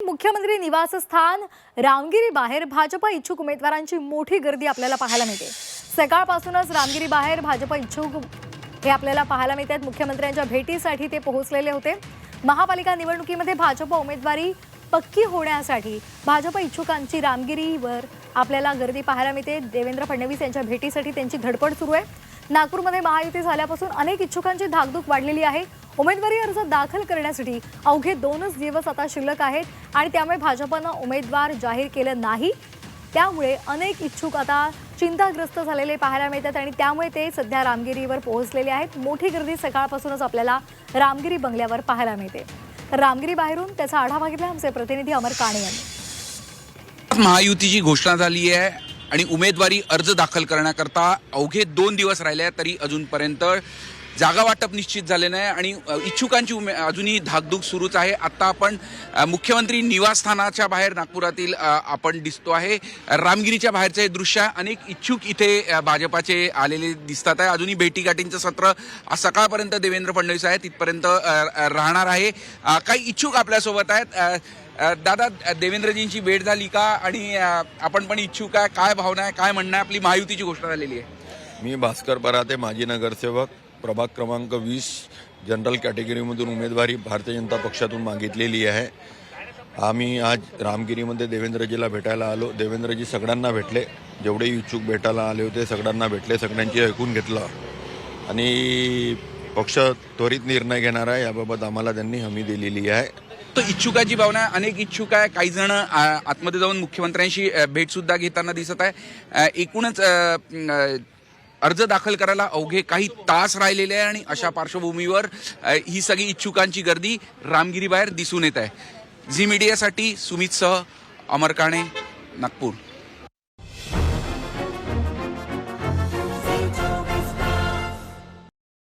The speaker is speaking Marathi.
मुख्यमंत्री निवासस्थान रामगिरी बाहेर भाजपा इच्छुक उमेदवारांची मोठी गर्दी आपल्याला पाहायला मिळते। सकाळपासूनच रामगिरी बाहेर भाजपा इच्छुक हे आपल्याला पाहायला मिळतात। मुख्यमंत्र्यांच्या भेटीसाठी ते पोहोचलेले होते। महापालिका निवडणुकीमध्ये भाजपा उमेदवारी पक्की होण्यासाठी भाजपा इच्छुकांची रामगिरीवर आपल्याला गर्दी पाहायला मिळते। देवेंद्र फडणवीस यांच्या भेटीसाठी त्यांची धडपड सुरू आहे। नागपूरमध्ये महायुती झाल्यापासून अनेक इच्छुकांची धाकधूक वाढलेली आहे। उमेदवारी अर्ज दाखल करण्यासाठी अवघे 2च दिवस आता शिल्लक आहेत आणि त्यामुळे भाजपने उमेदवार जाहीर केले नाही। त्यामुळे अनेक इच्छुक आता चिंताग्रस्त झालेले पाहायला मिळतात आणि त्यामुळे ते सध्या रामगिरीवर पोहोचलेले आहेत। मोठी गर्दी सकाळपासूनच आपल्याला रामगिरी बंगल्यावर पाहायला मिळते। तर रामगिरी बाहेरून त्याचा आढावा घेतला आमचे प्रतिनिधी अमर काणे यांनी। महायुतीची घोषणा झाली आहे आणि उमेदवारी अर्ज दाखल करण्याकरता अवघे 2 दिवस राहिले आहेत, तरी अजूनपर्यंत जागा वाटप निश्चित झाले नाही आणि इच्छुकांची अजूनही धाकधूक सुरूच आहे। आता आपण मुख्यमंत्री निवासस्थानाच्या बाहेर नागपुरातील आपण दिसतो आहे। रामगिरीच्या बाहेरचे दृश्य, अनेक इच्छुक इथे भाजपाचे आलेले दिसतात आहे। अजूनही भेटीगाठींचं सत्र आज सकाळपर्यंत देवेंद्र फडणवीस आहेत तिथपर्यंत राहणार आहे। काही इच्छुक आपल्यासोबत आहेत। दादा, देवेंद्रजींची भेट झाली का आणि आपण पण इच्छुक आहे? काय भावना आहे, काय म्हणणं आहे? आपली महायुतीची घोषणा झालेली आहे। मी भास्कर पराते, माजी नगरसेवक, प्रभाग क्रमांक 20 जनरल कॅटेगरीमधून उमेदवारी भारतीय जनता पक्षातून मागितलेली आहे। आम्ही आज रामगिरीमध्ये देवेंद्रजीला भेटायला आलो। देवेंद्रजी सगळ्यांना भेटले, जेवढे इच्छुक भेटायला आले होते सगळ्यांना भेटले, सगळ्यांची ऐकून घेतलं आणि पक्ष त्वरित निर्णय घेणार आहे याबाबत आम्हाला त्यांनी हमी दिलेली आहे। तो इच्छुकाची भावना, अनेक इच्छुक आहे। काही जण आतमध्ये जाऊन मुख्यमंत्र्यांशी भेट सुद्धा घेताना दिसत आहे। एकूणच अर्ज दाखल करायला अवघे काही तास राहिलेले आहे आणि अशा पार्श्वभूमीवर ही सगळी इच्छुकांची गर्दी रामगिरी बाहेर दिसून येत आहे। झी मीडियासाठी सुमितसह अमर काणे, नागपूर।